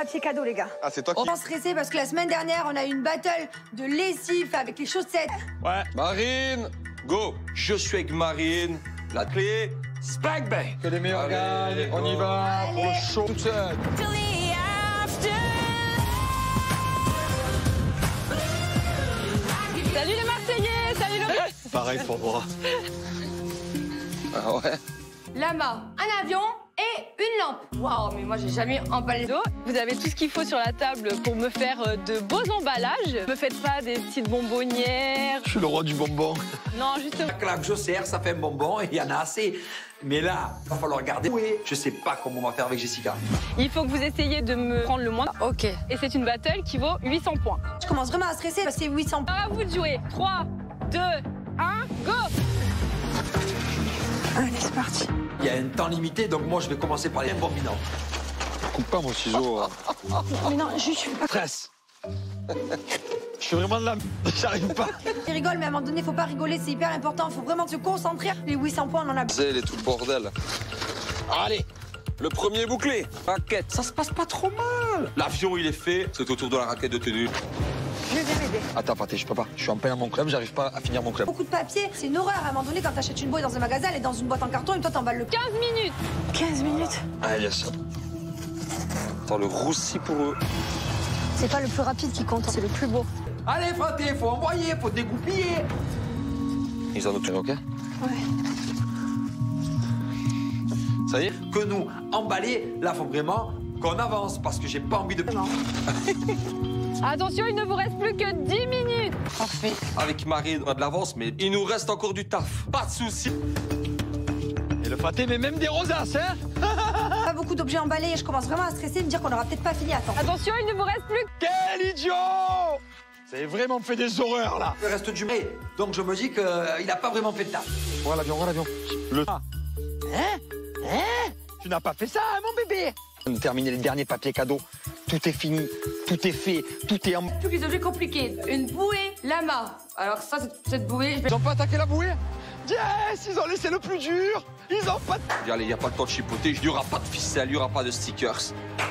papier cadeau, les gars. Ah, c'est toi qui... On est stressé parce que la semaine dernière, on a eu une battle de lessive avec les chaussettes. Ouais. Marine, go. Je suis avec Marine. La clé, Spag Bang. Que les meilleurs gagnent. On y va pour le show toute seule. Salut les Marseillais, salut le... Pareil pour moi. Ah ouais. Lama, un avion et une lampe. Waouh, mais moi j'ai jamais emballé d'eau. Vous avez tout ce qu'il faut sur la table pour me faire de beaux emballages. Me faites pas des petites bonbonnières. Je suis le roi du bonbon. Non, justement. La claque, je sers, ça fait un bonbon et il y en a assez. Mais là, il va falloir regarder. Oui. Je sais pas comment on va faire avec Jessica. Il faut que vous essayiez de me prendre le moins. Ok. Et c'est une battle qui vaut 800 points. Je commence vraiment à stresser parce que c'est 800. À vous de jouer. 3, 2, 1, go! Allez, c'est parti. Il y a un temps limité, donc moi je vais commencer par les imprompinants. Coupe pas mon ciseau. Mais non, je fais pas. Stress. Je suis vraiment de la... J'arrive pas. Il rigole, mais à un moment donné, faut pas rigoler, c'est hyper important. Faut vraiment se concentrer. Les 800 points, on en a. Elle est tout le bordel. Allez, le premier bouclé. Raquette, ça se passe pas trop mal. L'avion, il est fait. C'est autour de la raquette de tenue. Je vais m'aider. Attends, Pathé, je peux pas. Je suis en plein à mon club, j'arrive pas à finir mon club. Beaucoup de papier, c'est une horreur. À un moment donné, quand t'achètes une bouée dans un magasin, elle est dans une boîte en carton et toi, t'emballes le 15 minutes. 15 minutes. Ah, yes. Attends, le roussi pour eux. C'est pas le plus rapide qui compte, c'est le plus beau. Allez, fraté, faut envoyer, faut dégoupiller. Ils en ont tout, ok? Ouais. Ça y est? Que nous, emballer, là, faut vraiment qu'on avance parce que j'ai pas envie de... Non. Attention, il ne vous reste plus que 10 minutes. Parfait. Avec Marine, on a de l'avance, mais il nous reste encore du taf. Pas de soucis. Et le Pathé, mais même des rosaces, hein? Pas beaucoup d'objets emballés. Je commence vraiment à stresser et me dire qu'on aura peut-être pas fini à temps. Attention, il ne vous reste plus que... Quel idiot! Vous avez vraiment fait des horreurs, là. Il reste du mai, donc je me dis qu'il a pas vraiment fait de taf. Voilà l'avion, voilà l'avion. Le... Hein? Tu n'as pas fait ça, hein, mon bébé? On a terminé les derniers papiers cadeaux. Tout est fini, tout est fait, tout est en... Tous les objets compliqués. Une bouée lama. Alors ça, cette bouée... Ils ont pas attaqué la bouée? Yes! Ils ont laissé le plus dur! Ils ont pas... Allez, il n'y a pas le temps de chipoter. Il n'y aura pas de ficelle, il n'y aura pas de stickers.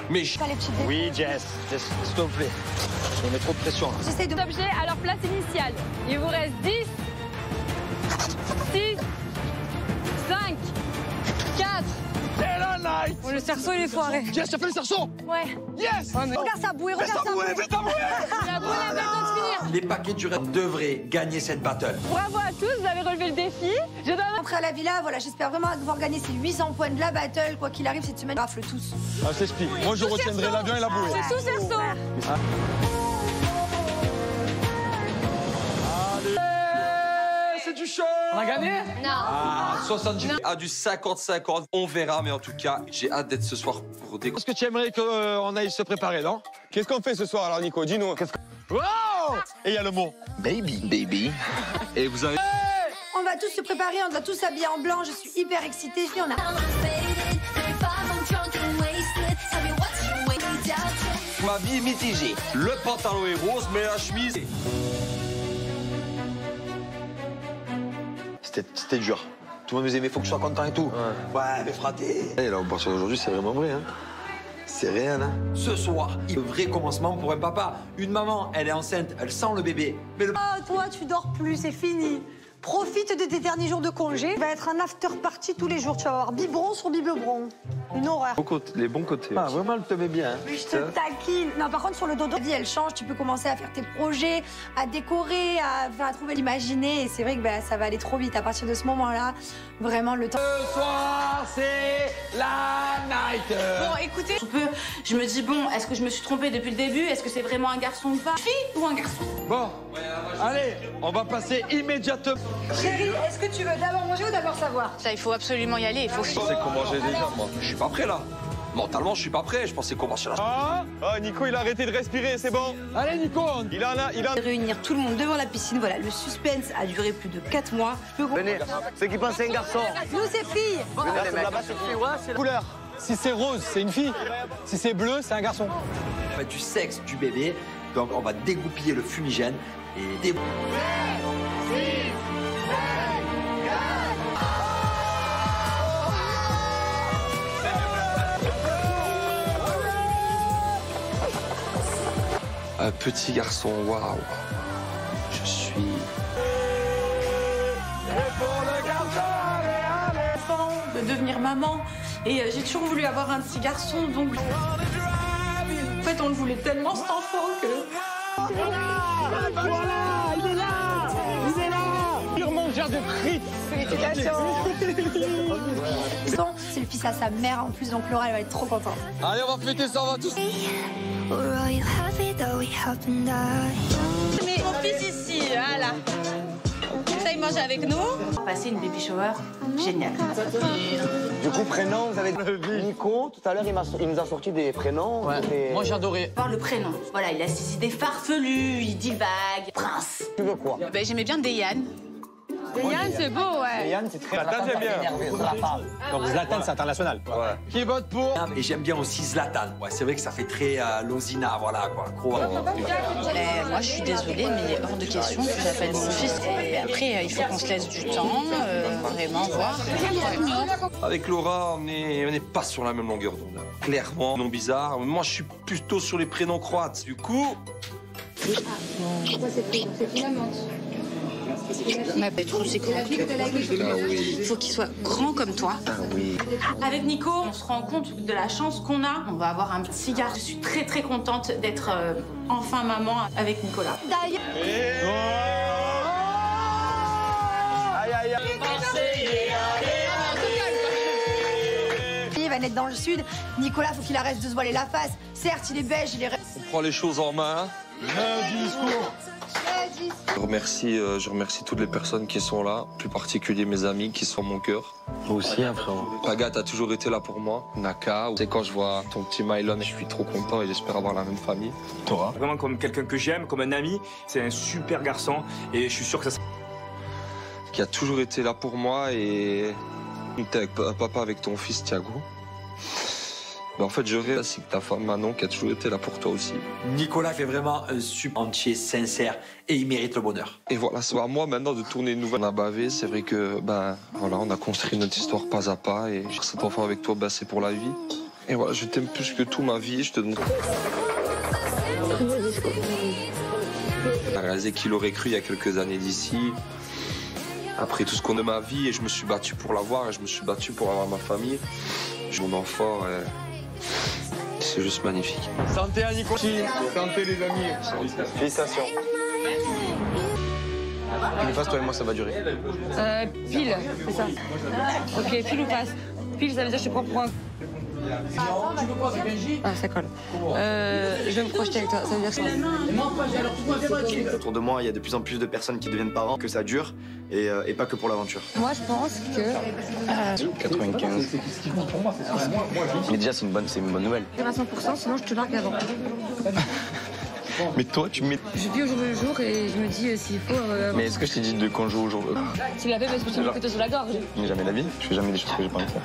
Mais Pas les petites dés. Oui, Jess, s'il te plaît. On met trop de pression, là. J'essaie de... Objets à leur place initiale. Il vous reste 10, 6, 5, 4... C'est la night! Oh, le cerceau, il est foiré. Jess, tu as fait le cerceau! Ouais. Yes! Ouais, mais... Regarde sa bouée, Fais regarde ta sa bouée, bouée. fais ta bouée! La bouée n'a pas le temps de finir. Les paquets du raid devraient gagner cette battle. Bravo à tous, vous avez relevé le défi. Je donne... Rentrer à la villa, voilà, j'espère vraiment pouvoir gagner ces 800 points de la battle. Quoi qu'il arrive, cette semaine, rafle tous. Ah, je t'explique. Moi, je retiendrai l'avion et la bouée. C'est sous cerceau. C'est du show! On a gagné? Non. Ah, 70 à du 50-50, on verra, mais en tout cas, j'ai hâte d'être ce soir pour des... Est-ce que tu aimerais qu'on aille se préparer, non? Qu'est-ce qu'on fait ce soir alors, Nico? Dis-nous. Wow! Et il y a le mot baby. Baby. Et vous avez... On va tous se préparer, on doit tous s'habiller en blanc. Je suis hyper excitée. On a... Ma vie est mitigée. Le pantalon est rose, mais la chemise... C'était dur. Tout le monde nous aimait, faut que je sois content et tout. Ouais, mais fraté. Et là, on part sur aujourd'hui, c'est vraiment vrai, hein. C'est réel, hein. Ce soir, il y a un vrai commencement pour un papa. Une maman, elle est enceinte, elle sent le bébé. Mais le... Oh, toi, tu dors plus, c'est fini. Profite de tes derniers jours de congé. Il va être un after party tous les jours. Tu vas avoir biberon sur biberon. Une horreur. Les bons côtés. Ah, vraiment, elle te met bien. Mais je te taquine. Non, par contre, sur le dodo, la vie, elle change. Tu peux commencer à faire tes projets, à décorer, à trouver l'imaginer. Et c'est vrai que bah, ça va aller trop vite. À partir de ce moment-là, vraiment, le temps... Ce soir, c'est la night. Bon, écoutez, je me dis, bon, est-ce que je me suis trompée depuis le début? Est-ce que c'est vraiment un garçon ou pas? Une fille ou un garçon? Bon, allez, on va passer immédiatement. Chérie, est-ce que tu veux d'abord manger ou d'abord savoir? Ça, il faut absolument y aller, il faut... Je pensais qu'on mangeait déjà, moi. Je suis pas prêt, là. Mentalement, je suis pas prêt. Je pensais qu'on marchait là. Ah, Oh, Nico, il a arrêté de respirer, c'est bon. allez, Nico. Il a Réunir tout le monde devant la piscine, voilà, le suspense a duré plus de 4 mois. Je peux Venez, ceux qui pensent c'est un garçon. Nous, c'est filles. Couleur. Si c'est rose, c'est une fille. Si c'est bleu, c'est un garçon. On va du sexe du bébé. Donc, on va dégoupiller le fumigène et... Un petit garçon, waouh. Je suis... De devenir maman. Et j'ai toujours voulu avoir un petit garçon, donc... En fait, on le voulait tellement, cet enfant, que... De frites. Félicitations. C'est le fils à sa mère en plus, donc Laura elle va être trop contente. Allez, on va fêter ça, on va tous. Mais mon fils ici, voilà. Ça, il mange avec nous. On va passer une baby shower géniale. Du coup, prénom, vous avez Nico. Tout à l'heure, il nous a sorti des prénoms. Ouais. Moi, j'ai adoré. Voir le prénom. Voilà, il a ses idées farfelues, il divague. Prince. Tu veux quoi? Ben, j'aimais bien Deyane. Deyane, c'est beau, ouais. Deyane, c'est très... Zlatan, j'aime bien. Donc Zlatan, c'est international. Ouais. Qui vote pour? Et j'aime bien aussi Zlatan. Ouais, c'est vrai que ça fait très Lozina, voilà quoi. Moi, je suis désolée, mais il est hors de question que j'appelle mon fils. Et après, il faut qu'on se laisse du temps, vraiment voir. Avec Laura, on n'est pas sur la même longueur d'onde. Clairement, non bizarre. Moi, je suis plutôt sur les prénoms croates. Du coup... Ma bête, c'est quoi? Il faut qu'il soit grand comme toi. Avec Nico, on se rend compte de la chance qu'on a. On va avoir un petit garçon. Je suis très très contente d'être enfin maman avec Nicolas. D'ailleurs... Il va naître dans le sud. Nicolas, faut qu'il arrête de se voiler la face. Certes, il est belge, il est... On prend les choses en main. Je remercie toutes les personnes qui sont là, plus particulier mes amis qui sont mon cœur. Moi aussi, hein, frérot. Paga, t'as toujours été là pour moi. Naka, c'est quand je vois ton petit Mylon, je suis trop content et j'espère avoir la même famille. Tora. Vraiment comme quelqu'un que j'aime, comme un ami. C'est un super garçon et je suis sûr que ça... Qui a toujours été là pour moi et t'es avec papa avec ton fils Thiago. Mais en fait, je rêve ainsi que ta femme Manon qui a toujours été là pour toi aussi. Nicolas fait vraiment un super entier, sincère et il mérite le bonheur. Et voilà, c'est à moi maintenant de tourner une nouvelle. On a bavé, c'est vrai que voilà, on a construit notre histoire pas à pas et cet enfant avec toi, c'est pour la vie. Et voilà, je t'aime plus que tout ma vie, je te donne. J'ai réalisé qu'il aurait cru il y a quelques années d'ici. Après tout ce qu'on a de ma vie, et je me suis battu pour l'avoir, et je me suis battu pour avoir ma famille. Mon enfant, c'est juste magnifique. Santé à Nico. Santé les amis. Félicitations. Pile face, toi et moi, ça va durer. Pile, c'est ça. Ok, pile ou face? Pile, ça veut dire que je te prends pour un... Ah, ça colle. Je vais me projeter avec toi, ça veut dire ça. Autour de moi, il y a de plus en plus de personnes qui deviennent parents, que ça dure, et pas que pour l'aventure. Moi, je pense que... 95. Mais déjà, c'est une bonne nouvelle. À 100%, sinon je te largue avant. Mais toi, tu mets... Je vis au jour le jour et je me dis s'il faut... Mais est-ce que je t'ai dit de qu'on joue au jour? Tu l'as fait parce que tu me couteau sur la gorge. Mais jamais la vie. Je fais jamais des choses que j'ai pas envie de faire.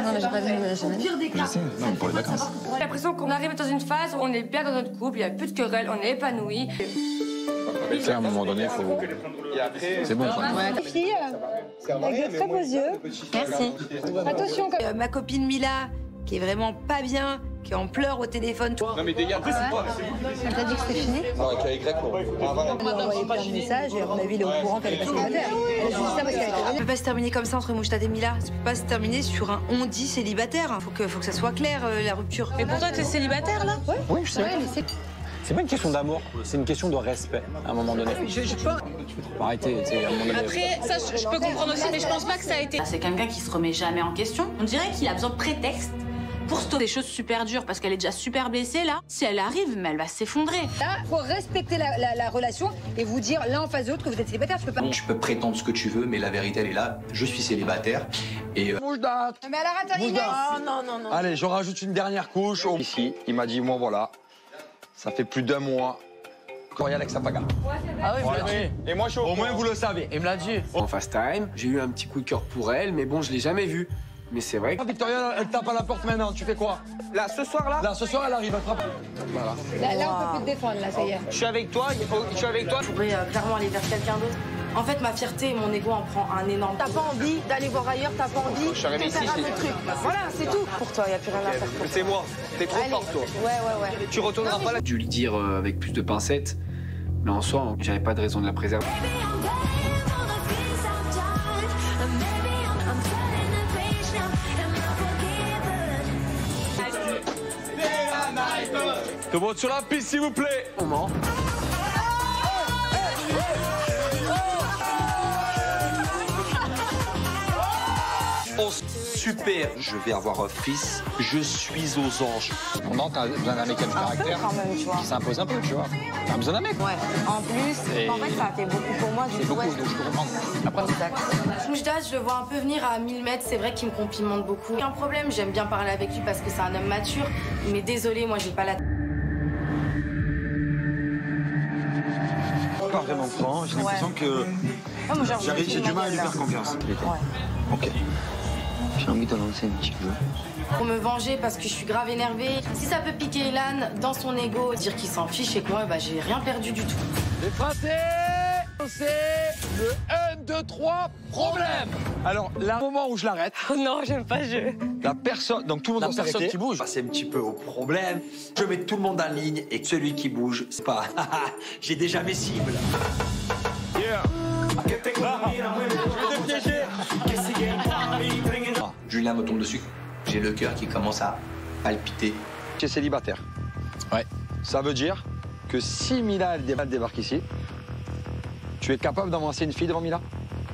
Non, mais j'ai pas dit jamais. Je sais, non, mais pour les vacances. J'ai l'impression qu'on arrive dans une phase où on est bien dans notre couple, il n'y a plus de querelle, on est épanoui. Tu sais, à un moment donné, il faut... C'est bon, quoi. Ouais. Fille, avec de très beaux yeux. Merci. Attention. Ma copine Mila, qui est vraiment pas bien, qui est en pleurs au téléphone. Non, mais des gars, après, c'est pas... Elle t'a dit que c'était fini? Non, avec la Y, non. Elle m'a envoyé plein de messages et à mon avis, elle est au courant qu'elle est pas célibataire. Elle a juste dit ça parce qu'elle était... Ça peut pas se terminer comme ça entre Mouchtat et Mila. Ça peut pas se terminer sur un on-dit célibataire. Faut que ça soit clair, la rupture. Mais pour toi, t'es célibataire, là? Oui, je sais. C'est pas une question d'amour, c'est une question de respect, à un moment donné. Je peux... Arrêtez, tu sais, à un moment donné... Après, ça, je peux comprendre aussi, mais je pense pas que ça a été... C'est quelqu'un qui se remet jamais en question. On dirait qu'il a besoin de prétexte pour stopper des choses super dures, parce qu'elle est déjà super blessée, là. Si elle arrive, mais elle va s'effondrer. Là, faut respecter la relation et vous dire l'un en face de l'autre que vous êtes célibataire. Tu peux pas... Tu peux prétendre ce que tu veux, mais la vérité, elle est là. Je suis célibataire et... Mais alors attends, Inès. Non. Allez, je rajoute une dernière couche. Ici, il m'a dit, moi, voilà, ça fait plus d'1 mois qu'on y a avec sa Paga. Ah oui, et moi, chaud. Au moins, vous le savez. Il me l'a dit. En fast time, j'ai eu un petit coup de cœur pour elle, mais bon, je l'ai jamais vue. Mais c'est vrai que... Victoria, elle tape à la porte maintenant, tu fais quoi? Là, ce soir-là? Là, ce soir, elle arrive, elle frappe. Voilà. Là, on peut plus te défendre, là, ça y est. Je suis avec toi, je suis avec toi. Je pourrais clairement aller vers quelqu'un d'autre. En fait, ma fierté et mon ego en prend un énorme. T'as pas envie d'aller voir ailleurs, t'as pas envie de faire un autre truc. Voilà, c'est tout. Pour toi, y a plus rien à faire. C'est moi. T'es trop fort, toi. Ouais. Tu retourneras pas là. J'ai dû lui dire avec plus de pincettes, mais en soi, j'avais pas de raison de la préserver. Tout le monde sur la piste, s'il vous plaît. Moment. Oh, super. Je vais avoir un fils. Je suis aux anges. Non, t'as besoin d'un mec qui a du caractère, quand même, tu vois. qui s'impose un peu, tu vois. T'as besoin d'un mec. Ouais. En plus, Et- en fait, ça a fait beaucoup pour moi. C'est beaucoup, donc je peux comprendre. Après, Mouchdas, je le vois un peu venir à 1000 mètres, c'est vrai qu'il me complimente beaucoup. Aucun problème, j'aime bien parler avec lui parce que c'est un homme mature, mais désolé, moi j'ai pas la... Pas vraiment franc, j'ai l'impression que j'ai du mal à lui faire confiance. Ok. J'ai envie de lancer un petit peu. Pour me venger parce que je suis grave énervée. Si ça peut piquer Ilan dans son ego, dire qu'il s'en fiche et que moi, bah, j'ai rien perdu du tout. Les fratés, c'est le 1, 2, 3, problème. Alors, là, au moment où je l'arrête, Oh non, j'aime pas le jeu. la personne, donc tout le monde La doit personne s'arrêter. qui bouge, c'est un petit peu au problème. Je mets tout le monde en ligne et celui qui bouge, c'est pas. J'ai déjà mes cibles. Julien me tombe dessus. J'ai le cœur qui commence à palpiter. Tu es célibataire. Ouais. Ça veut dire que si Mila elle débarque ici, tu es capable d'embrasser une fille devant Mila?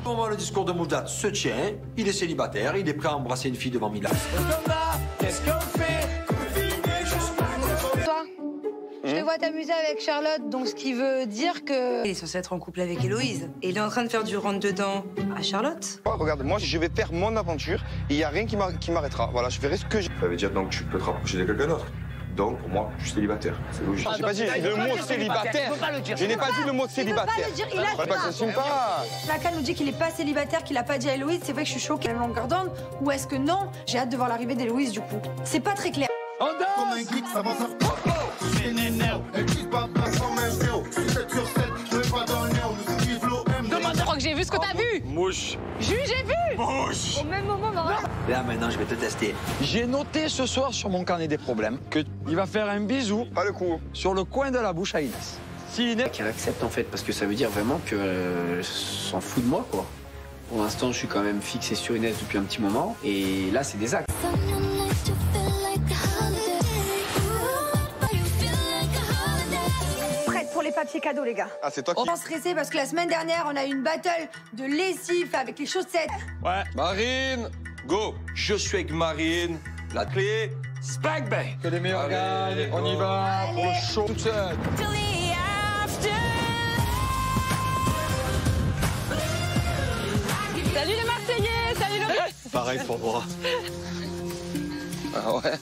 Au moment où le discours de Mouchdas se tient, il est célibataire, il est prêt à embrasser une fille devant Mila. Qu'est-ce qu'on fait? Toi, je te vois t'amuser avec Charlotte, donc ce qui veut dire que... Il est censé être en couple avec Héloïse. Et il est en train de faire du rentre-dedans à Charlotte. Oh, regarde, moi je vais faire mon aventure et il n'y a rien qui m'arrêtera. Voilà, je ferai ce que j'ai. Ça veut dire donc tu peux te rapprocher de quelqu'un d'autre. Donc pour moi, je suis célibataire. C'est logique. J'ai pas dit le mot célibataire. Je n'ai pas dit le mot célibataire. Il peut pas le dire, il a Pas t'assumes pas. Lacan nous dit qu'il est pas célibataire, qu'il a pas dit à Héloïse. C'est vrai que je suis choquée à la longueur d'onde. Ou est-ce que non? J'ai hâte de voir l'arrivée d'Héloïse du coup. C'est pas très clair. On danse! Je crois que j'ai vu ce que t'as vu. Mouche. J'ai vu. Mouche. Au même moment, non. Là maintenant, je vais te tester. J'ai noté ce soir sur mon carnet des problèmes qu'il va faire un bisou, Pas le coup. sur le coin de la bouche à Inès. Si Inès... Qu'elle accepte en fait, parce que ça veut dire vraiment qu'elle s'en fout de moi, quoi. Pour l'instant, je suis quand même fixé sur Inès depuis un petit moment, et là, c'est des actes. Prête pour les papiers cadeaux, les gars. Ah, c'est toi qui. On est stressé parce que la semaine dernière, on a eu une battle de lessive avec les chaussettes. Ouais. Marine, go. Je suis avec Marine. La clé, Spag Bang. Que les meilleurs Allez, gagnent. On y va pour le show toute seule. Salut les Marseillais, salut le... Pareil pour moi. Ah ouais.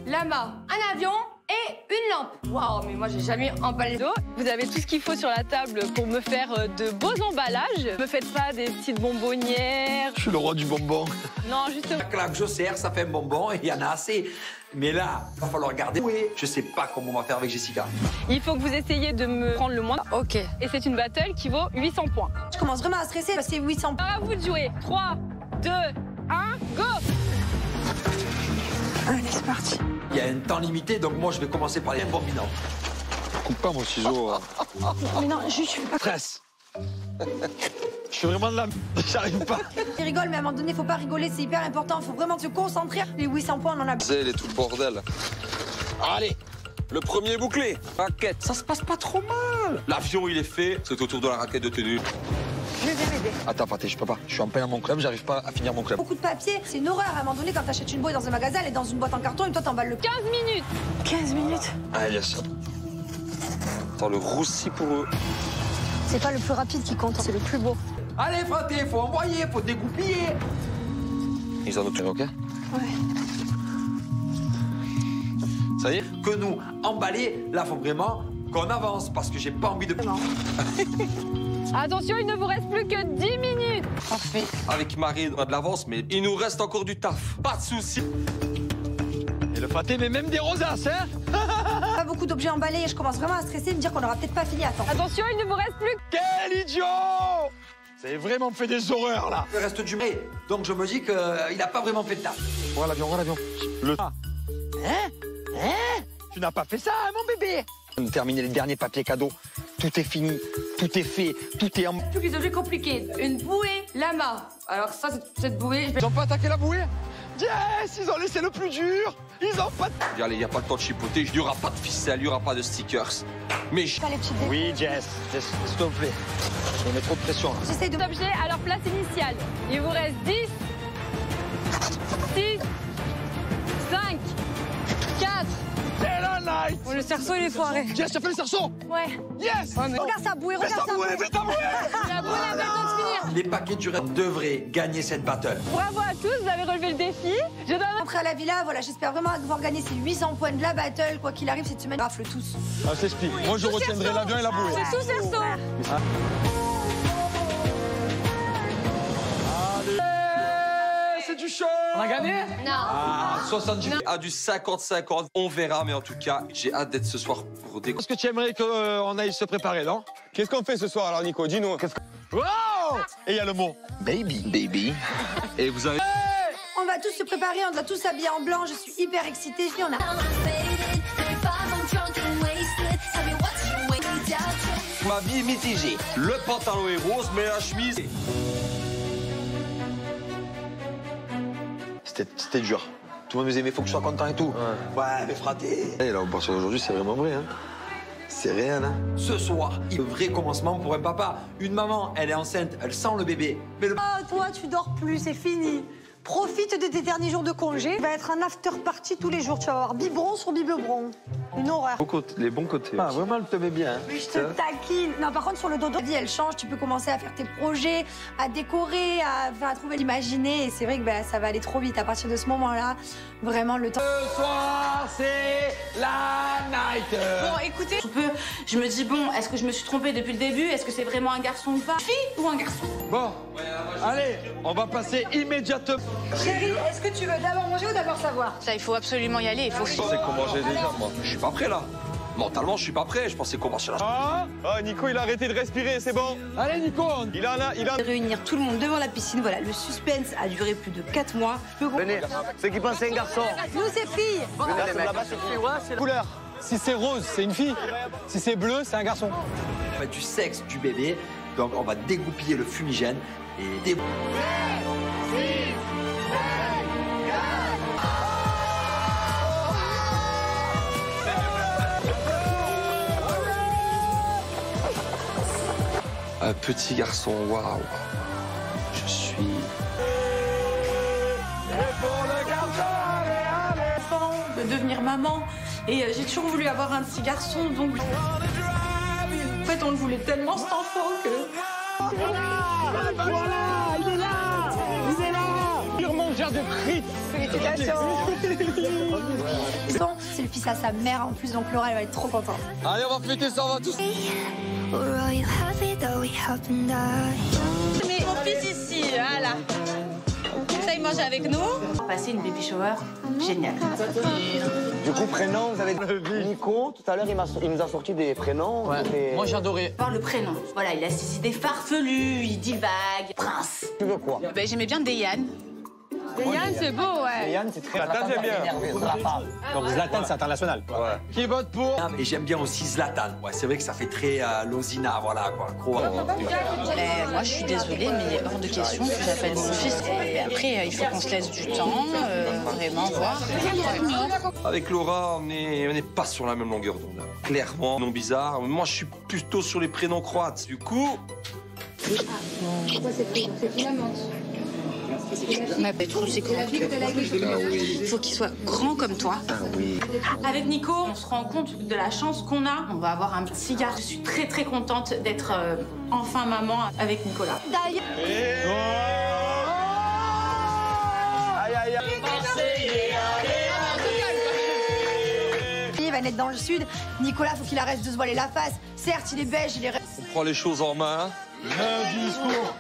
Lama, un avion et une lampe. Waouh, mais moi j'ai jamais emballé d'eau. Vous avez tout ce qu'il faut sur la table pour me faire de beaux emballages. Me faites pas des petites bonbonnières. Je suis le roi du bonbon. Non, justement. La claque, je sers, ça fait un bonbon et il y en a assez. Mais là, il va falloir regarder. Oui, je sais pas comment on va faire avec Jessica. Il faut que vous essayiez de me prendre le moins. Ok. Et c'est une battle qui vaut 800 points. Je commence vraiment à stresser parce que c'est 800. À vous de jouer. 3, 2, 1, go. Allez, c'est parti. Il y a un temps limité, donc moi je vais commencer par les bombinants. Coupe pas mon ciseau. Mais non, je suis pas. Stress. Je suis vraiment de la... J'arrive pas. Il rigole, mais à un moment donné, faut pas rigoler, c'est hyper important. Faut vraiment se concentrer. Les 800 points, on en a. Zèle et tout le bordel. Allez, le premier bouclé. Raquette, ça se passe pas trop mal. L'avion, il est fait. C'est autour de la raquette de tenue. Je vais m'aider. Attends, Pathé, je peux pas. Je suis en plein dans mon club, j'arrive pas à finir mon club. Beaucoup de papier, c'est une horreur. À un moment donné, quand t'achètes une bouée dans un magasin, elle est dans une boîte en carton et toi, t'emballes le. 15 minutes. 15 minutes. Allez, ça. Attends, le roussi pour eux. C'est pas le plus rapide qui compte, c'est le plus beau. Allez, fraté, faut envoyer, faut dégoupiller. Ils en ont tout, ok? Ouais. Ça y est? Que nous, emballer, là, faut vraiment qu'on avance parce que j'ai pas envie de. Attention, il ne vous reste plus que 10 minutes. Parfait. Avec Marine, on a de l'avance, mais il nous reste encore du taf. Pas de soucis. Et le Pathé, mais même des rosaces, hein? Pas beaucoup d'objets emballés. Je commence vraiment à stresser, me dire qu'on aura peut-être pas fini à temps. Attention, il ne vous reste plus que... Quel idiot! Vous avez vraiment fait des horreurs, là. Le reste du mai. Donc je me dis qu'il n'a pas vraiment fait de taf. Voilà l'avion, voilà l'avion. Le... Hein? Tu n'as pas fait ça, hein, mon bébé? On a terminé les derniers papiers cadeaux. Tout est fini, tout est fait, tout est en... Tous les objets compliqués. Une bouée lama. Alors ça, cette bouée... Ils ont pas attaqué la bouée? Yes, ils ont laissé le plus dur. Ils ont pas... Allez, il n'y a pas le temps de chipoter, il n'y aura pas de ficelle, il n'y aura pas de stickers. Mais je... Oui, Jess, s'il te plaît. On met trop de pression, là. J'essaie de objets à leur place initiale. Il vous reste 10, 6, 5, 4... C'est la night. Oh, le cerceau, il est foiré. Jess, tu as fait le cerceau? Ouais. Yes. Ouais, mais... Regarde sa bouée, regarde sa bouée. Fais ta bouée. La bouée n'a pas le temps de finir. Les paquets du rêve devraient gagner cette battle. Bravo à tous, vous avez relevé le défi. Je dois... Rentrer à la villa, voilà, j'espère vraiment pouvoir gagner ces 800 points de la battle. Quoi qu'il arrive, cette semaine, rafle tous. Ah, c'est spi. Moi, je retiendrai l'avion et la bouée. C'est sous cerceau. C'est du show. On a gagné? Non. Ah, 70 à du 50-50, on verra, mais en tout cas, j'ai hâte d'être ce soir pour des... Est-ce que tu aimerais qu'on aille se préparer, non? Qu'est-ce qu'on fait ce soir alors, Nico? Dis-nous. Wow. Et il y a le mot baby. Baby. Et vous avez... On va tous se préparer, on doit tous s'habiller en blanc. Je suis hyper excitée. On a... Ma vie est mitigée. Le pantalon est rose, mais la chemise... C'était dur. Tout le monde nous aimait, faut que je sois content et tout. Ouais, mais fraté. Et là, au partir d'aujourd'hui, c'est vraiment vrai, hein. C'est réel, hein. Ce soir, le vrai commencement pour un papa. Une maman, elle est enceinte, elle sent le bébé. Mais le... Oh, toi, tu dors plus, c'est fini. Profite de tes derniers jours de congé. Il va être un after party tous les jours. Tu vas avoir biberon sur biberon. Une horreur. Les bons côtés. Ah, vraiment, elle te met bien. Mais je te taquine. Non, par contre, sur le dodo, la vie, elle change. Tu peux commencer à faire tes projets, à décorer, à trouver l'imaginer. Et c'est vrai que bah, ça va aller trop vite. À partir de ce moment-là, vraiment, le temps... Ce soir, c'est la night. Bon, écoutez, je me dis, bon, est-ce que je me suis trompée depuis le début? Est-ce que c'est vraiment un garçon ou pas? Fille ou un garçon? Bon, allez, on va passer immédiatement. Chérie, est-ce que tu veux d'abord manger ou d'abord savoir? Ça, il faut absolument y aller. Il faut... Je pensais qu'on mangeait déjà, moi. Je suis pas prêt, là. Mentalement, je suis pas prêt. Je pensais qu'on marchait là. Ah, Nico, il a arrêté de respirer, c'est bon. Allez, Nico. Il en a... Réunir tout le monde devant la piscine, voilà, le suspense a duré plus de 4 mois. Venez, ceux qui pensent c'est un garçon. Nous, c'est filles. Là-bas, c'est fille, ouais, c'est... Couleur. Si c'est rose, c'est une fille. Si c'est bleu, c'est un garçon. On va du sexe du bébé. Donc, on va dégoupiller le fumigène et... Un petit garçon, waouh. Je suis... de devenir maman. Et j'ai toujours voulu avoir un petit garçon, donc... En fait, on le voulait tellement, cet enfant, que... Voilà, il est là. Il est là. Pure mangeur de frites. C'est le fils à sa mère en plus, donc Laura, elle va être trop contente. Allez, on va fêter ça, on va tous... Mais mon fils ici, voilà. Ça, il mange avec nous. Passer une baby shower, génial. Du coup, prénom, vous avez... Nico, tout à l'heure, il nous a sorti des prénoms. Ouais. Des... Moi, j'ai adoré. Voir le prénom. Voilà, il a ses idées farfelues, il divague. Prince. Tu veux quoi? Ben, j'aimais bien Deyane. Yann, c'est beau, ouais. Yann, c'est très... Zlatan, j'aime bien. Donc Zlatan, c'est international. Ouais. Qui vote pour? Et j'aime bien aussi Zlatan. Ouais, c'est vrai que ça fait très Lozina, voilà, quoi. Moi, je suis désolée, mais il est hors de question que j'appelle mon fils. Et après, il faut qu'on se laisse du temps, vraiment voir. Avec Laura, on n'est pas sur la même longueur d'onde. Clairement, non bizarre. Moi, je suis plutôt sur les prénoms croates. Du coup... Ma Petrou, c'est quoi? Il faut qu'il soit grand comme toi. Avec Nico, on se rend compte de la chance qu'on a. On va avoir un petit garçon. Je suis très très contente d'être enfin maman avec Nicolas. D'ailleurs... Aïe, aïe, aïe. Il va naître dans le sud. Nicolas, faut qu'il arrête de se voiler la face. Certes, il est belge, il est... On prend les choses en main. Un discours.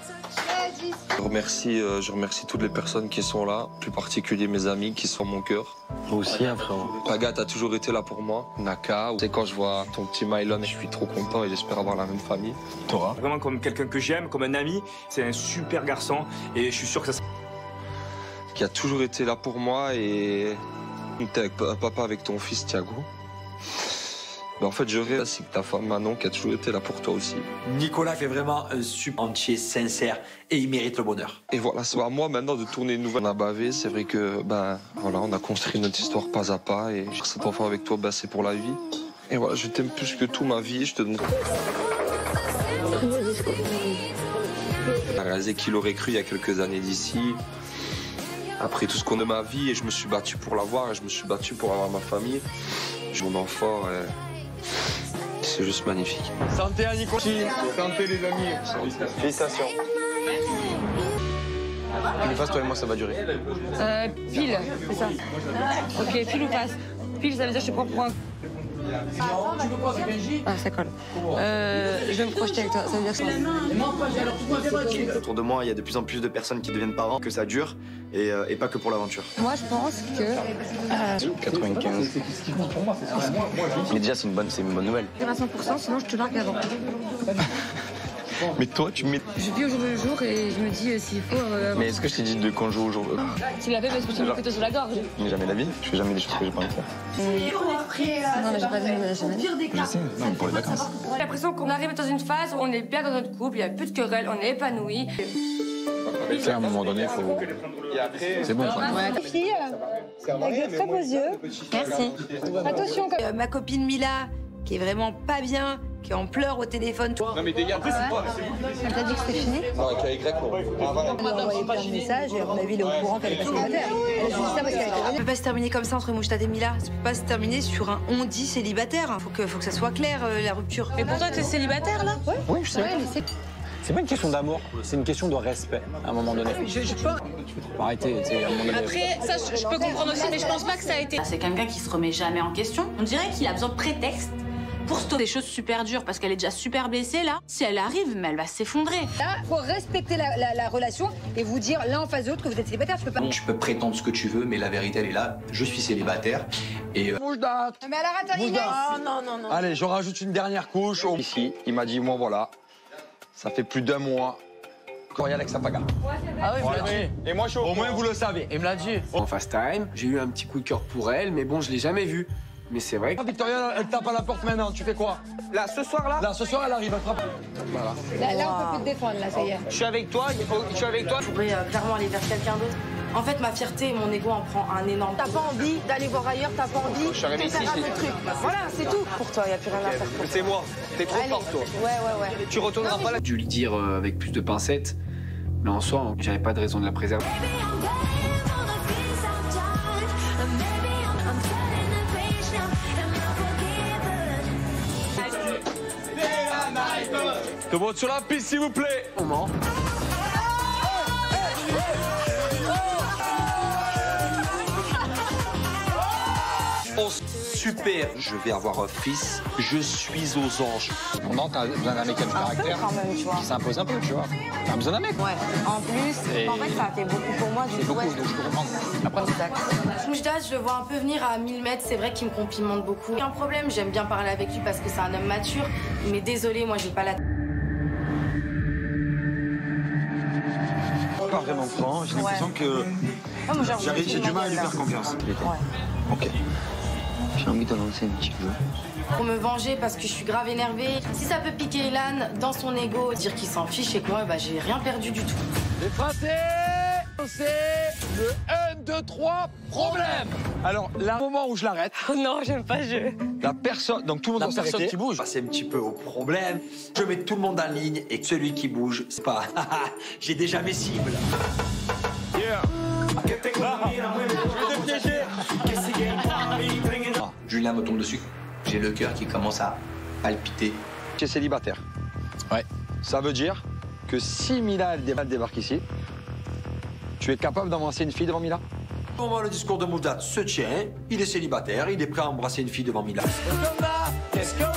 Je remercie toutes les personnes qui sont là, plus particulier mes amis qui sont mon cœur. Moi aussi, hein, frérot. Paga, t'as toujours été là pour moi. Naka, c'est quand je vois ton petit Mylon, je suis trop content et j'espère avoir la même famille. Tora. Vraiment comme quelqu'un que j'aime, comme un ami. C'est un super garçon et je suis sûr que ça. Qui a toujours été là pour moi et t'es avec papa avec ton fils Thiago. Mais en fait, je rêve ainsi que ta femme Manon qui a toujours été là pour toi aussi. Nicolas fait vraiment un super entier, sincère et il mérite le bonheur. Et voilà, c'est à moi maintenant de tourner une nouvelle. On a bavé, c'est vrai que voilà, on a construit notre histoire pas à pas et cet enfant avec toi, c'est pour la vie. Et voilà, je t'aime plus que tout ma vie, je te donne. T'as réalisé qu'il aurait cru il y a quelques années d'ici. Après tout ce qu'on a de ma vie et je me suis battu pour l'avoir et je me suis battu pour avoir ma famille. Mon enfant, c'est juste magnifique. Santé à Nico. Santé les amis. Félicitations. Une phase, toi et moi, ça va durer. Pile, c'est ça. Ok, pile ou face? Pile, ça veut dire que je te prends pour un... Ah, ça colle. Je vais me projeter avec toi, ça veut dire que... Autour de moi, il y a de plus en plus de personnes qui deviennent parents, que ça dure, et pas que pour l'aventure. Moi, je pense que... 95. Mais déjà, c'est une bonne nouvelle. À 100%, sinon je te largue avant. Mais toi, tu mets... Je vis au jour le jour et je me dis s'il faut... Mais est-ce que je t'ai dit de quand je joue au jour? Tu l'as fait parce que tu me couteau sur la gorge. Mais jamais la vie. Je fais jamais des choses que j'ai pas envie de faire. Non, mais j'ai pas jamais. Je sais, non, mais pour les vacances. J'ai l'impression qu'on arrive dans une phase où on est bien dans notre couple, il n'y a plus de querelle, on est épanoui. À un moment donné, il faut... C'est bon, quoi. Ouais. Fille, avec de très beaux yeux. Merci. Attention, ma copine Mila, qui est vraiment pas bien, qui en pleure au téléphone. Non mais dégage, c'est pas. Elle t'a dit que c'était fini? Non, avec la Y, non. On lui a envoyé plein de messages et à mon avis, il est au courant qu'elle est pas célibataire. Elle a juste dit ça parce qu'elle était... Ça peut pas se terminer comme ça entre Mouchtat et Mila. Ça peut pas se terminer sur un on-dit célibataire. Faut que ça soit clair, la rupture. Mais pour toi, t'es célibataire, là? Ouais. Oui, je sais. C'est pas une question d'amour, c'est une question de respect, à un moment donné. Je pense... Faut arrêter, tu sais, à un moment donné. Après, ça, je peux comprendre aussi, mais je pense pas que ça a été... C'est quelqu'un qui se remet jamais en question. On dirait qu'il a besoin de prétexte pour stopper des choses super dures parce qu'elle est déjà super blessée, là. Si elle arrive, mais elle va s'effondrer. Là, faut respecter la relation et vous dire l'un en face de l'autre que vous êtes célibataire. Tu peux pas... Tu peux prétendre ce que tu veux, mais la vérité, elle est là. Je suis célibataire et... Moujdat. Mais alors attends, Inès. Non. Allez, je rajoute une dernière couche. Ici, il m'a dit, moi voilà, ça fait plus d'1 mois qu'on est avec sa Paga. Ah oui, Et moi, chaud. Au moins, vous le savez. Il me l'a dit. En fast time, j'ai eu un petit coup de cœur pour elle, mais bon, je l'ai jamais vue. Mais c'est vrai que... Victoria, elle tape à la porte maintenant. Tu fais quoi? Là, ce soir, là? Là, ce soir, elle arrive, elle frappe. Voilà. Là, on peut plus te défendre, là, ça y est. Je suis avec toi, je suis avec toi. Je pourrais clairement aller vers quelqu'un d'autre. En fait, ma fierté et mon ego en prend un énorme. T'as pas envie d'aller voir ailleurs, t'as pas envie Je suis arrivé ici, faire un autre truc. Voilà, c'est tout. Pour toi, y a plus rien à faire. C'est moi. T'es trop fort, toi. Ouais. Tu retourneras pas là. J'ai dû le dire avec plus de pincettes, mais en soi, j'avais pas de raison de la préserver. Tout le monde sur la piste, s'il vous plaît. Comment? Oh, super. Je vais avoir un fils. Je suis aux anges. Pendant, t'as besoin d'un mec qui a du caractère, quand même, tu vois. qui s'impose un peu, tu vois. T'as besoin d'un mec. Ouais. En plus, Et- en fait, ça a fait beaucoup pour moi. C'est beaucoup, donc je peux comprendre. Après, Mouchtat, je le vois un peu venir à 1000 mètres. C'est vrai qu'il me complimente beaucoup. Aucun problème, j'aime bien parler avec lui parce que c'est un homme mature. Mais désolé, moi, j'ai pas la... Pas vraiment franc, j'ai l'impression que j'ai du mal à lui faire confiance. Ouais. Ok. J'ai envie de lancer un petit peu. Pour me venger parce que je suis grave énervée. Si ça peut piquer Ilan dans son ego, dire qu'il s'en fiche et que moi, j'ai rien perdu du tout. Les Français, c'est le 1, 2, 3, problème. Alors, là, au moment où je l'arrête, Oh non, j'aime pas le jeu. la personne, donc tout le monde doit s'arrêter. qui bouge. C'est un petit peu au problème. Je mets tout le monde en ligne et celui qui bouge, c'est pas... J'ai déjà mes cibles. Julien me tombe dessus. J'ai le cœur qui commence à palpiter. Tu es célibataire. Ouais. Ça veut dire que si Mila elle débarque ici, tu es capable d'embrasser une fille devant Mila? Pour moi, le discours de Moujdat se tient. Il est célibataire, il est prêt à embrasser une fille devant Mila. Toi,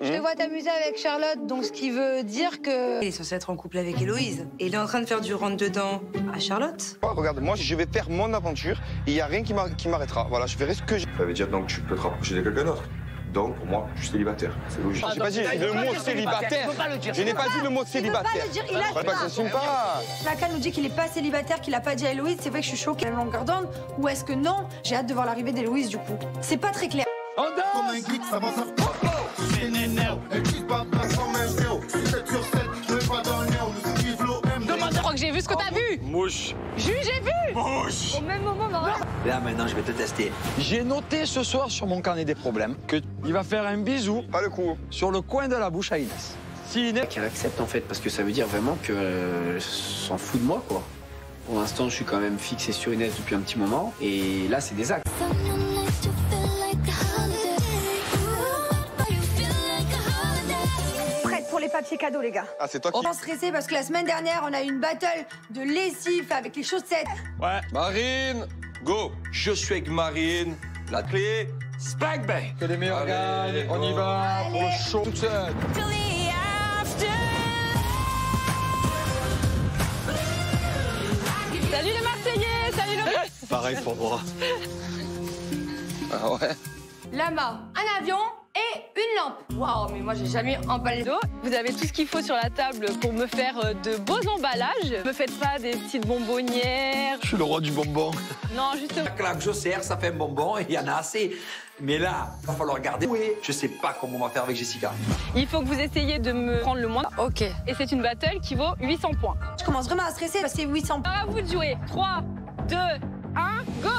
je te vois voit t'amuser avec Charlotte, donc ce qui veut dire que... Il est censé être en couple avec Héloïse. Et il est en train de faire du rentre-dedans à Charlotte. Oh, regarde, moi, je vais faire mon aventure. Il n'y a rien qui m'arrêtera. Voilà, je ferai ce que j'ai. Ça veut dire donc que tu peux te rapprocher de quelqu'un d'autre. Donc, pour moi, je suis célibataire. C'est logique. J'ai pas dit le mot célibataire. Je n'ai pas dit le mot célibataire. Il veut pas le dire, il a pas. S'assume pas. Laka nous dit qu'il est pas célibataire, qu'il a pas dit à Héloïse. C'est vrai que je suis choquée à la longueur d'onde. Ou est-ce que non? J'ai hâte de voir l'arrivée d'Héloïse du coup. C'est pas très clair. On danse. Comme un geek, ça va faire popo. C'est nénère. Elle quitte pas place comme un zéro. 7 sur 7, je vais pas dans le néo. Nous suivons l'eau. Je crois que j'ai vu ce que t'as vu. Mouche. J'ai vu. Mouche. Au même moment, Marin. Là, maintenant, je vais te tester. J'ai noté ce soir sur mon carnet des problèmes qu'il va faire un bisou, Pas le coup. sur le coin de la bouche à Inès. Si Inès... Qu'elle accepte en fait, parce que ça veut dire vraiment qu'elle s'en fout de moi, quoi. Pour l'instant, je suis quand même fixé sur Inès depuis un petit moment, et là, c'est des actes. Prête pour les papiers cadeaux, les gars. Ah, c'est toi qui... On va stresser parce que la semaine dernière, on a eu une battle de lessive avec les chaussettes. Ouais. Marine, go. Je suis avec Marine. La clé, Spag Bang. Que les meilleurs Allez, gagnent. On y va pour le show toute seule. Salut les Marseillais, salut le... Pareil pour moi. Ah ouais. Lama, un avion et une lampe. Waouh, mais moi j'ai jamais emballé d'eau. Vous avez tout ce qu'il faut sur la table pour me faire de beaux emballages. Me faites pas des petites bonbonnières. Je suis le roi du bonbon. Non, justement. La claque, je sers, ça fait un bonbon et il y en a assez. Mais là, il va falloir regarder. Oui. Je sais pas comment on va faire avec Jessica. Il faut que vous essayiez de me prendre le moins. Ok. Et c'est une battle qui vaut 800 points. Je commence vraiment à stresser parce que c'est 800. À vous de jouer. 3, 2, 1, go.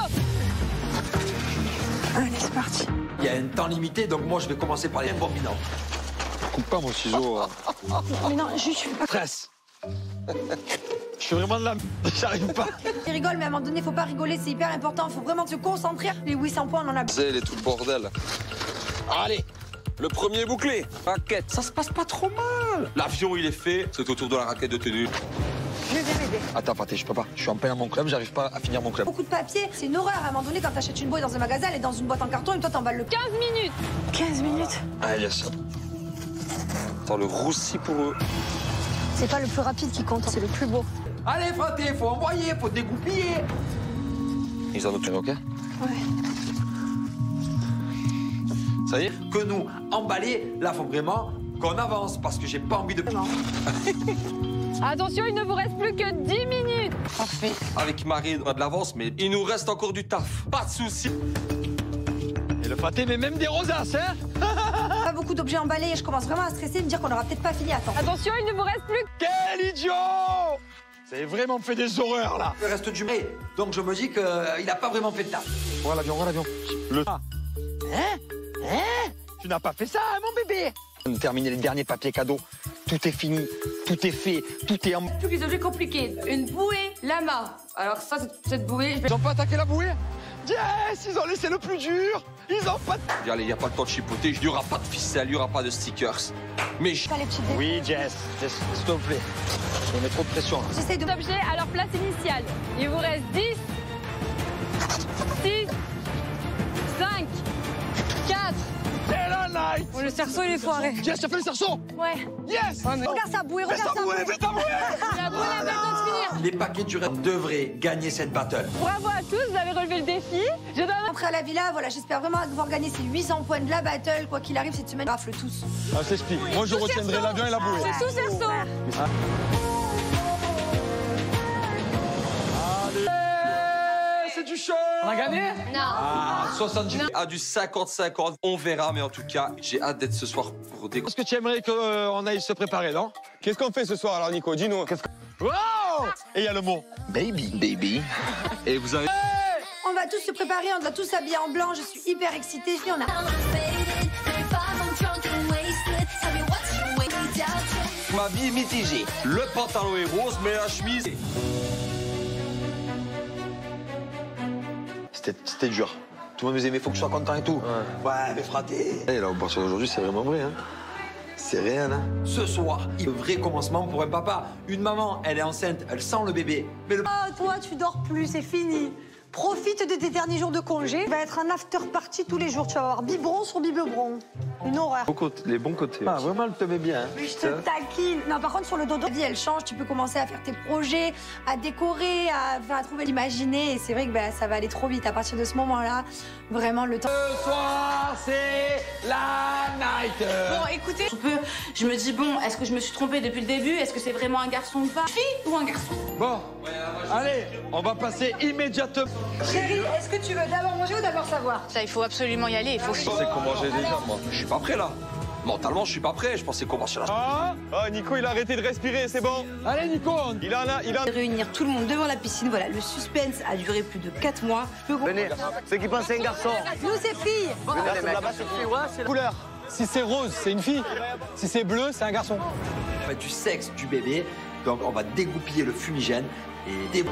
Allez, c'est parti. Il y a un temps limité, donc moi, je vais commencer par les bombinants. Coupe pas mon ciseau. Mais non, je suis pas... Stress. Je suis vraiment de la... J'arrive pas. Tu rigoles, mais à un moment donné, faut pas rigoler, c'est hyper important. Faut vraiment se concentrer. Les 800 points, on en a... Elle est tout le bordel. Allez, le premier bouclé. Raquette, ça se passe pas trop mal. L'avion, il est fait. C'est autour de la raquette de tenue. Je vais m'aider. Attends, Pathé, je peux pas. Je suis en plein à mon club, j'arrive pas à finir mon club. Beaucoup de papier, c'est une horreur. À un moment donné, quand t'achètes une bouée dans un magasin, elle est dans une boîte en carton et toi, t'emballes le... 15 minutes. 15 minutes. Allez, yes. Attends, le roussi pour eux. C'est pas le plus rapide qui compte, c'est le plus beau. Allez, fraté, faut envoyer, faut dégoupiller. Ils en ont tout, ok? Ouais. Ça y est? Que nous, emballer, là, faut vraiment qu'on avance parce que j'ai pas envie de... Attention, il ne vous reste plus que 10 minutes. Parfait. Avec Marine, on a de l'avance, mais il nous reste encore du taf. Pas de soucis. Et le Pathé, mais même des rosaces, hein? Pas beaucoup d'objets emballés. Je commence vraiment à stresser, me dire qu'on aura peut-être pas fini à temps. Attention, il ne vous reste plus que... Quel idiot! Vous avez vraiment fait des horreurs, là. Il reste du mai, donc je me dis qu'il a pas vraiment fait le taf. Voilà l'avion, voilà l'avion. Le... Hein? Hein? Tu n'as pas fait ça, hein, mon bébé? On a terminé les derniers papiers cadeaux. Tout est fini, tout est fait, tout est en... Plus les objets compliqués. Une bouée lama. Alors ça, cette bouée... Ils ont pas attaqué la bouée? Yes! Ils ont laissé le plus dur! Ils ont pas... Allez, il n'y a pas le temps de chipoter. Il n'y aura pas de ficelle, il n'y aura pas de stickers. Mais je... Oui, Jess, s'il te plaît. Je mets trop de pression. J'essaie de objets à leur place initiale. Il vous reste 10, 6, 5, 4... C'est la night! Oh, le cerceau, il est foiré. Jess, tu as fait le cerceau? Ouais. Yes! Regarde sa bouée, regarde sa bouée. Fais ta bouée! La bouée n'a pas le temps de finir. Les paquets du rêve devraient gagner cette battle. Bravo à tous, vous avez relevé le défi. Je donne... Rentrer à la villa, voilà, j'espère vraiment pouvoir gagner ces 800 points de la battle. Quoi qu'il arrive, cette semaine, rafle tous. Ah, je t'explique. Moi, je retiendrai l'avion et la bouée. C'est sous cerceau. C'est du show! On a gagné? Non. Ah, 70. À du 50-50, on verra, mais en tout cas, j'ai hâte d'être ce soir pour découvrir. Est-ce que tu aimerais qu'on aille se préparer, non? Qu'est-ce qu'on fait ce soir alors, Nico? Dis-nous. Wow! Et il y a le mot baby. Baby. Et vous avez... On va tous se préparer, on doit tous s'habiller en blanc. Je suis hyper excitée. On a... Ma vie est mitigée. Le pantalon est rose, mais la chemise... C'était dur. Tout le monde nous aimait, faut que je sois content et tout. Ouais, mais fraté. Et là, au partir d'aujourd'hui, c'est vraiment vrai, hein. C'est réel, hein. Ce soir, il y a un vrai commencement pour un papa. Une maman, elle est enceinte, elle sent le bébé. Mais le... Oh, toi, tu dors plus, c'est fini. Profite de tes derniers jours de congé. Il va être un after party tous les jours. Tu vas avoir biberon sur biberon. Une horreur. Les bons côtés. Ah, vraiment, elle te met bien. Mais je te taquine. Non, par contre, sur le dodo, la vie, elle change. Tu peux commencer à faire tes projets, à décorer, à trouver l'imaginer. Et c'est vrai que bah, ça va aller trop vite. À partir de ce moment-là, vraiment, le temps... Ce soir, c'est la night. Bon, écoutez, je me dis, bon, est-ce que je me suis trompée depuis le début? Est-ce que c'est vraiment un garçon ou pas? Fille ou un garçon? Bon, allez, on va passer immédiatement. Chérie, est-ce que tu veux d'abord manger ou d'abord savoir? Ça, il faut absolument y aller. Il faut... Je pensais qu'on mangeait déjà, moi. Je suis pas prêt, là. Mentalement, je suis pas prêt. Je pensais qu'on marchait là. Ah, Nico, il a arrêté de respirer, c'est bon. Allez, Nico, il a... Réunir tout le monde devant la piscine, voilà, le suspense a duré plus de 4 mois. Venez, ceux qui pensent c'est un garçon. Nous, c'est filles. Venez, les mecs. Là-bas, c'est fille, ouais, c'est Couleur. Si c'est rose, c'est une fille. Si c'est bleu, c'est un garçon. On va mettre du sexe du bébé, donc on va dégoupiller le fumigène et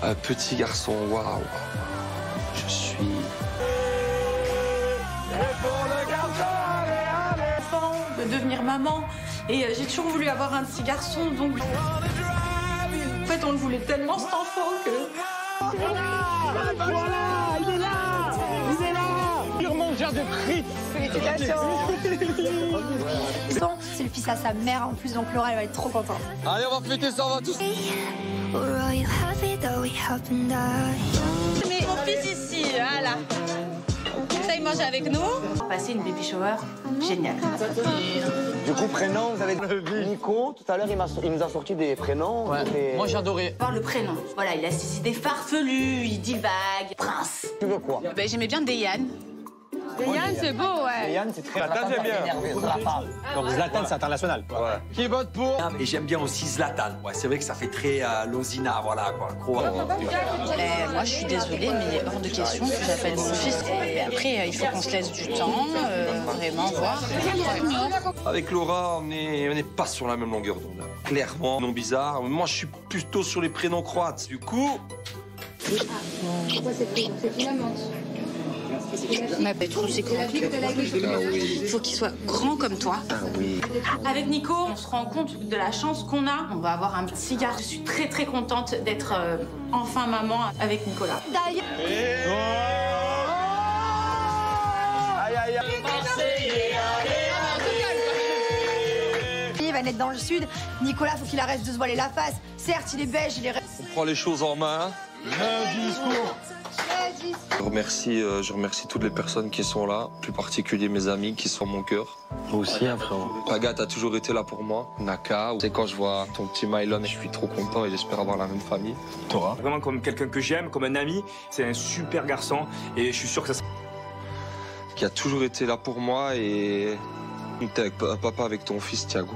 Un petit garçon, waouh. Je suis... de devenir maman. Et j'ai toujours voulu avoir un petit garçon, donc... En fait, on le voulait tellement, cet enfant, que... Voilà, il est là. Il est là. Purement genre de frites. Félicitations. C'est le fils à sa mère en plus, donc Laura, elle va être trop contente. Allez, on va fêter ça, on va tous. Mais mon fils ici, voilà. Ça, il mange avec nous. On va passer une baby shower géniale. Du coup, prénom, vous avez Nico. Tout à l'heure, il nous a sorti des prénoms. Ouais. Moi, j'ai adoré. Voir le prénom. Voilà, il a ses idées farfelues, il divague. Prince. Tu veux quoi? Ben, j'aimais bien Deyane. Deyane, c'est beau, ouais. Deyane, c'est très... Zlatan, j'aime bien. Donc, Zlatan, c'est international. Ouais. Qui vote pour? Et j'aime bien aussi Zlatan. Ouais, c'est vrai que ça fait très Lozina, voilà quoi. Moi, je suis désolée, mais il est hors de question que j'appelle mon fils. Et après, il faut qu'on se laisse du temps, vraiment voir. Avec Laura, on n'est pas sur la même longueur d'onde. Clairement, non bizarre. Moi, je suis plutôt sur les prénoms croates. Du coup... Pourquoi c'est pris? C'est une amante. Ma bête, c'est quoi? Il faut qu'il soit grand comme toi. Ah oui. Avec Nico, on se rend compte de la chance qu'on a. On va avoir un petit gars. Je suis très très contente d'être enfin maman avec Nicolas. D'ailleurs... Aïe, aïe, aïe. Il va naître dans le sud. Nicolas, faut qu'il arrête de se voiler la face. Certes, il est beige, il est... On prend les choses en main. Le discours. Je remercie toutes les personnes qui sont là, plus particulier mes amis qui sont mon cœur. Moi aussi, hein, frérot. Paga, t'as toujours été là pour moi. Naka, c'est quand je vois ton petit Mylon, je suis trop content et j'espère avoir la même famille. Tora. Vraiment comme quelqu'un que j'aime, comme un ami. C'est un super garçon et je suis sûr que ça... Qui a toujours été là pour moi et t'es avec papa avec ton fils Thiago.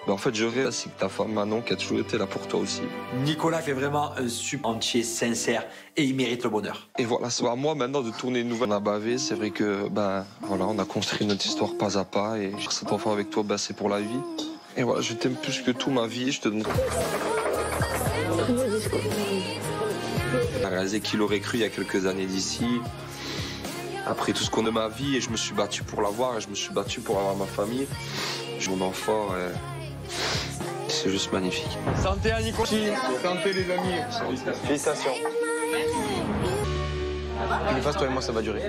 Mais en fait, je rêve ainsi que ta femme Manon qui a toujours été là pour toi aussi. Nicolas fait vraiment un super entier, sincère et il mérite le bonheur. Et voilà, c'est à moi maintenant de tourner une nouvelle. On a bavé, c'est vrai que voilà, on a construit notre histoire pas à pas et cet enfant avec toi, c'est pour la vie. Et voilà, je t'aime plus que tout ma vie, je te donne. J'ai réalisé qu'il aurait cru il y a quelques années d'ici. Après tout ce qu'on a de ma vie et je me suis battu pour l'avoir et je me suis battu pour avoir ma famille. Mon enfant, c'est juste magnifique. Santé à Nico. Santé les amis. Félicitations. Pile ou face, toi et moi, ça va durer.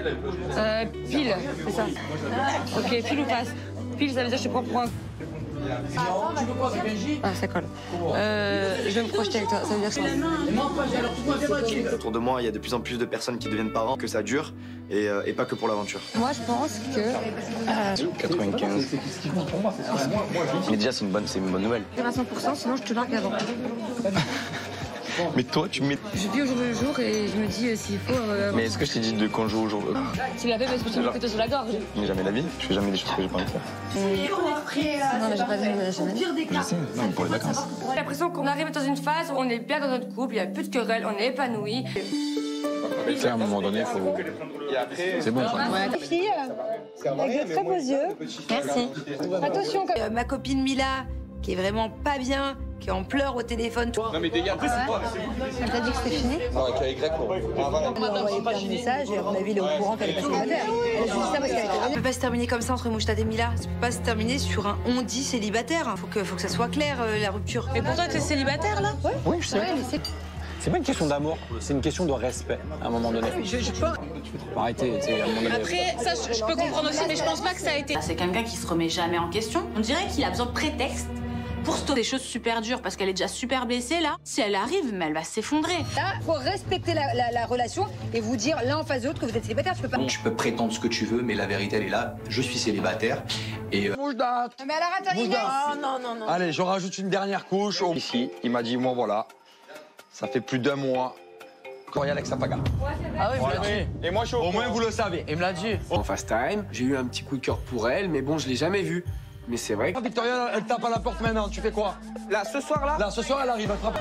Pile, c'est ça. Ok, pile ou face. Pile, ça veut dire que je te prends pour un... Ah, ça colle. Je vais me projeter avec toi, ça veut dire ça. Autour de moi, il y a de plus en plus de personnes qui deviennent parents, que ça dure, et pas que pour l'aventure. Moi, je pense que... 95. Mais déjà, c'est une bonne nouvelle. Je à 100%, sinon je te largue avant. Mais toi, tu mets... Je vis au jour le jour et je me dis s'il faut... Mais est-ce que je t'ai dit de quand je joue au jour? Tu l'as fait parce que tu me fais sur la gorge. Mais jamais la vie. Je fais jamais des choses que j'ai pas envie de faire. Non, mais j'ai pas dit jamais. Je sais, non, pour les vacances. J'ai l'impression qu'on arrive dans une phase où on est bien dans notre couple, il n'y a plus de querelle, on est épanoui. À un moment donné, il faut... C'est bon, ça. Ouais. Fille, avec de très beaux yeux. Merci. Attention. Ma copine Mila, qui est vraiment pas bien, qui est en pleurs au téléphone. Non mais dégage, après c'est quoi? Elle t'a dit que c'était fini? Non, avec la Y, non. Ah, voilà. Elle m'a envoyé plein de messages et à mon avis, elle est au courant qu'elle est pas célibataire. Elle a juste dit ça parce qu'elle était. Ça peut pas se terminer comme ça entre Mouchtat et Mila. Ça peut pas se terminer sur un on-dit célibataire. Faut que ça soit clair, la rupture. Mais pour toi, t'es célibataire là? Oui, je sais. C'est pas une question d'amour, c'est une question de respect à un moment donné. Faut arrêter, à un moment donné. Après, ça, je peux comprendre aussi, mais je pense pas que ça a été. C'est quelqu'un qui se remet jamais en question. On dirait qu'il a besoin de prétexte pour stopper des choses super dures parce qu'elle est déjà super blessée là. Si elle arrive, mais elle va s'effondrer. Là, faut respecter la relation et vous dire l'un en face de l'autre que vous êtes célibataire. Je peux pas. Tu peux prétendre ce que tu veux, mais la vérité, elle est là. Je suis célibataire et... Mouchtat. Mais alors attends, Inès. Non. Allez, je rajoute une dernière couche. Ici, il m'a dit, moi voilà, ça fait plus d'1 mois. Corial avec sa paga. Ah oui, il me l'a dit. Et moi chaud. Au moins, vous le savez. Il me l'a dit. En fast time, j'ai eu un petit coup de cœur pour elle, mais bon, je l'ai jamais vue. Mais c'est vrai que... Victoria, elle tape à la porte maintenant. Tu fais quoi? Là, ce soir là? Là, ce soir, elle arrive, elle frappe.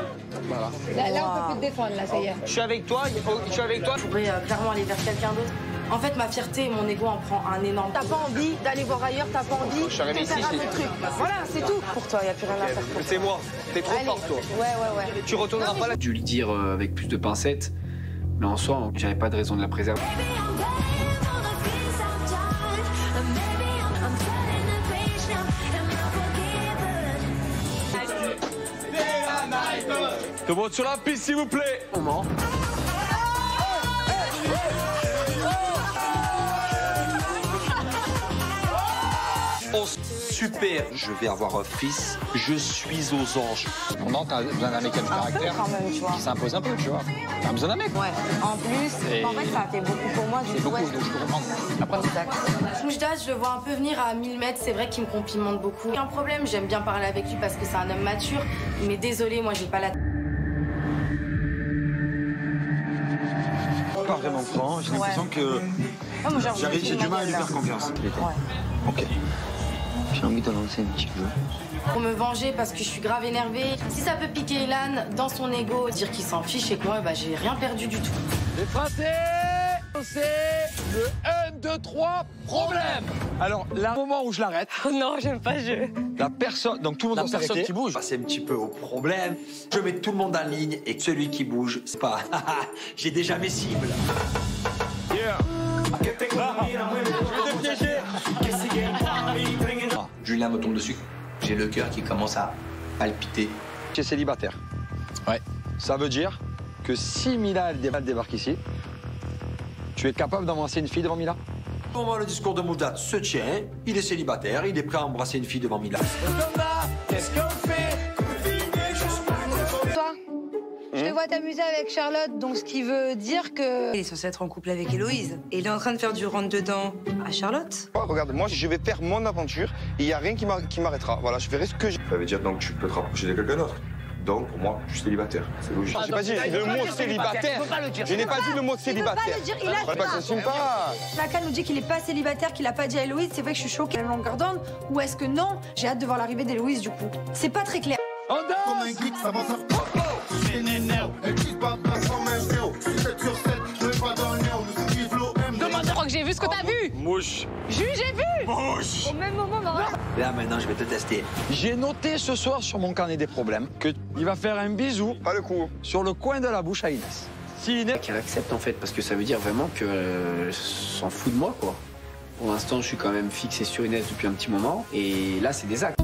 Voilà. Là, on peut plus te défendre, là, ça y est. Je suis avec toi, je suis avec toi. Je pourrais clairement aller vers quelqu'un d'autre. En fait, ma fierté et mon ego en prend un énorme. T'as pas envie d'aller voir ailleurs, t'as pas envie de faire un truc. Voilà, c'est tout. Pour toi, y a plus rien à faire. C'est moi, t'es trop fort toi. Ouais. Tu retourneras pas là. J'ai dû le dire avec plus de pincettes, mais en soi, j'avais pas de raison de la préserver. Tout le monde sur la piste, s'il vous plaît. Moment. Oh, super. Je vais avoir un fils. Je suis aux anges. Pendant, t'as besoin d'un mec qui a du caractère. Quand même, tu vois. Qui s'impose un peu, tu vois. T'as besoin d'un mec. Ouais. En plus, en fait, ça a fait beaucoup pour moi. C'est beaucoup, donc je peux comprendre. Après, Mouchtat, je le vois un peu venir à 1000 mètres. C'est vrai qu'il me complimente beaucoup. Aucun problème, j'aime bien parler avec lui parce que c'est un homme mature. Mais désolé, moi, j'ai pas la... Pas vraiment franc, j'ai l'impression que j'ai du mal à lui faire confiance. Ok. J'ai envie de lancer un petit peu. Pour me venger parce que je suis grave énervée. Si ça peut piquer Ilan dans son ego, dire qu'il s'en fiche et que moi, j'ai rien perdu du tout. Les tracés, c'est le 1, 2, 3, problème. Alors, là, au moment où je l'arrête. Oh non, j'aime pas le jeu. La personne, donc tout le monde doit s'arrêter. Qui bouge. Passer un petit peu au problème. Je mets tout le monde en ligne et celui qui bouge, c'est pas. J'ai déjà mes cibles. Yeah. Julien me tombe dessus. J'ai le cœur qui commence à palpiter. Tu es célibataire. Ouais. Ça veut dire que si Mila elle débarque ici, tu es capable d'embrasser une fille devant Mila? Au moment où le discours de Mouchtat se tient, il est célibataire, il est prêt à embrasser une fille devant Mila. Qu'est-ce qu'on fait? Toi, je te vois t'amuser avec Charlotte, donc ce qui veut dire que... Il est censé être en couple avec Héloïse. Et il est en train de faire du rentre-dedans à Charlotte. Oh, regarde, moi, je vais faire mon aventure et il n'y a rien qui m'arrêtera. Voilà, je ferai ce que j'ai. Ça veut dire donc tu peux te rapprocher de quelqu'un d'autre. Donc pour moi, je suis célibataire. C'est logique. J'ai pas dit le mot célibataire. Je n'ai pas dit le mot célibataire. Il a Ça s'assume pas. Lacan nous dit qu'il est pas célibataire, qu'il a pas dit à Héloïse. C'est vrai que je suis choquée à la longueur d'onde. Ou est-ce que non? J'ai hâte de voir l'arrivée d'Héloïse du coup. C'est pas très clair. On danse! Comme un geek, ça va faire pop. Je m'énerve. Elle quitte pas place comme un zéro. Je suis 7 sur 7, je vais pas dans le néo. Nous suivons l'OM. Je crois que j'ai vu ce que t'as vu. Mouche. J'ai vu. Mouche. Au même moment, non. Là maintenant, je vais te tester. J'ai noté ce soir sur mon carnet des problèmes qu'il va faire un bisou, Pas le coup. sur le coin de la bouche à Inès. Si Inès... Qu'elle accepte en fait, parce que ça veut dire vraiment qu'elle s'en fout de moi, quoi. Pour l'instant, je suis quand même fixé sur Inès depuis un petit moment, et là, c'est des actes.